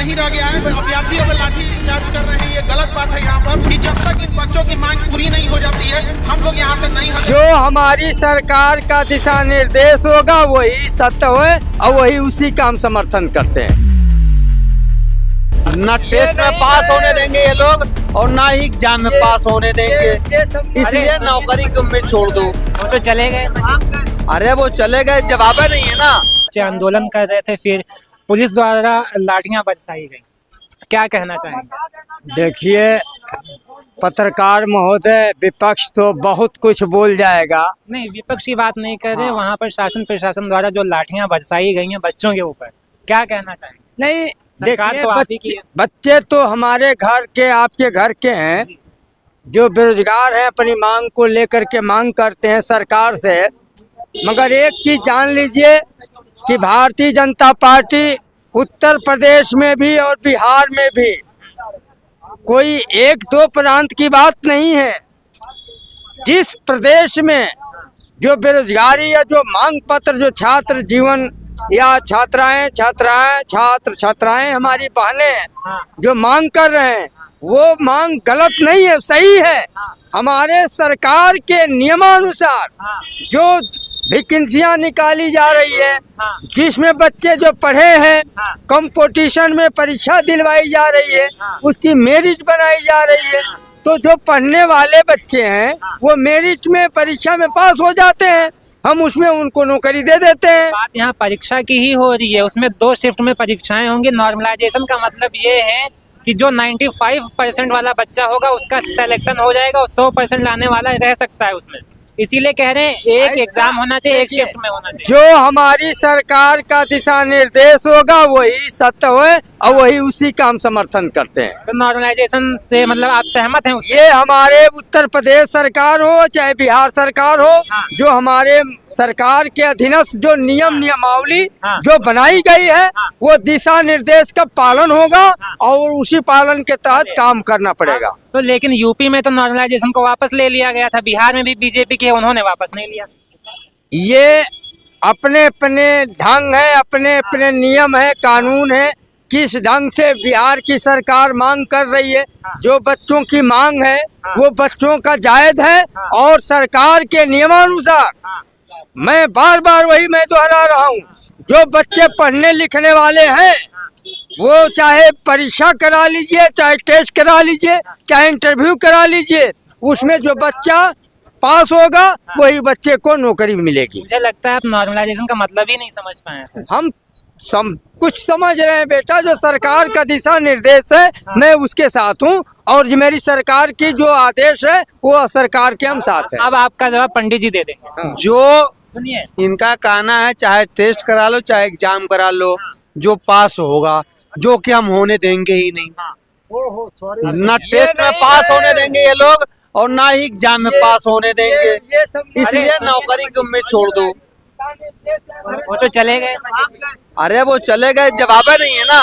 नहीं रह गया है। अभ्यर्थियों में लाठी चार्ज कर रहे हैं, ये गलत बात है यहाँ पर कि जब तक इन बच्चों की मांग पूरी नहीं हो जाती है हम लोग यहाँ से नहीं हटेंगे। जो हमारी सरकार का दिशा निर्देश होगा वही सत्य है और वही उसी का हम समर्थन करते हैं। ना टेस्ट में पास होने देंगे ये लोग और ना ही एग्जाम में पास होने देंगे, इसलिए नौकरी की उम्मीद छोड़ दो। वो तो चले गए। अरे वो चले गए, जवाब नहीं है ना। बच्चे आंदोलन कर रहे थे, फिर पुलिस द्वारा लाठियां बरसाई गई, क्या कहना चाहेंगे? देखिए पत्रकार महोदय, विपक्ष तो बहुत कुछ बोल जाएगा। नहीं, विपक्ष की बात नहीं कर रहे, वहाँ पर शासन प्रशासन द्वारा जो लाठियां बरसाई गई हैं बच्चों के ऊपर, क्या कहना चाहेंगे? नहीं सरकार देखिए तो आप ही की है। बच्चे तो हमारे घर के, आपके घर के हैं, जो बेरोजगार हैं, अपनी मांग को लेकर के मांग करते हैं सरकार से। मगर एक चीज जान लीजिए कि भारतीय जनता पार्टी उत्तर प्रदेश में भी और बिहार में भी कोई एक दो प्रांत की बात नहीं है। जिस प्रदेश में जो बेरोजगारी या जो मांग पत्र, जो छात्र जीवन या छात्र छात्राएं हमारी बहनें जो मांग कर रहे हैं, वो मांग गलत नहीं है, सही है। हमारे सरकार के नियमानुसार जो वैकेंसियां निकाली जा रही है, जिसमें बच्चे जो पढ़े हैं कंपटीशन में परीक्षा दिलवाई जा रही है, उसकी मेरिट बनाई जा रही है। तो जो पढ़ने वाले बच्चे हैं वो मेरिट में परीक्षा में पास हो जाते हैं, हम उसमें उनको नौकरी दे देते हैं। बात यहाँ परीक्षा की ही हो रही है, उसमें 2 शिफ्ट में परीक्षाएं होंगी। नॉर्मलाइजेशन का मतलब ये है कि जो 95% वाला बच्चा होगा उसका सिलेक्शन हो जाएगा और 100% लाने वाला रह सकता है उसमें। इसीलिए कह रहे हैं एक एग्जाम होना चाहिए, एक शिफ्ट में होना चाहिए। जो हमारी सरकार का दिशा निर्देश होगा वही सत्य है और वही उसी का हम समर्थन करते हैं। तो नॉर्मलाइजेशन से मतलब आप सहमत हैं उससे? ये हमारे उत्तर प्रदेश सरकार हो चाहे बिहार सरकार हो, जो हमारे सरकार के अधीनस्थ जो नियमावली जो बनाई गई है वो दिशा निर्देश का पालन होगा और उसी पालन के तहत काम करना पड़ेगा। तो लेकिन यूपी में तो नॉर्मलाइजेशन को वापस ले लिया गया था, बिहार में भी बीजेपी के उन्होंने वापस नहीं लिया। ये अपने अपने ढंग है, अपने अपने नियम है, कानून है। किस ढंग से बिहार की सरकार मांग कर रही है, जो बच्चों की मांग है वो बच्चों का जायज है और सरकार के नियमानुसार। मैं बार बार वही मैं दोहरा रहा हूँ, जो बच्चे पढ़ने लिखने वाले हैं वो चाहे परीक्षा करा लीजिए, चाहे टेस्ट करा लीजिए, चाहे इंटरव्यू करा लीजिए, उसमें जो बच्चा पास होगा वही बच्चे को नौकरी मिलेगी। मुझे लगता है आप नॉर्मलाइजेशन का मतलब ही नहीं समझ पाए। हम कुछ समझ रहे हैं बेटा, जो सरकार का दिशा निर्देश है मैं उसके साथ हूँ और जो मेरी सरकार की जो आदेश है वो सरकार के हम साथ हैं। अब आपका जवाब पंडित जी दे देंगे। जो सुनिए, इनका कहना है चाहे टेस्ट करा लो चाहे एग्जाम करा लो, जो पास होगा, जो कि हम होने देंगे ही नहीं। ना टेस्ट में पास होने देंगे ये लोग और ना ही एग्जाम में पास होने देंगे, इसलिए नौकरी की उम्मीद छोड़ दो। वो तो चले गए। अरे वो चले गए, जवाब नहीं है ना।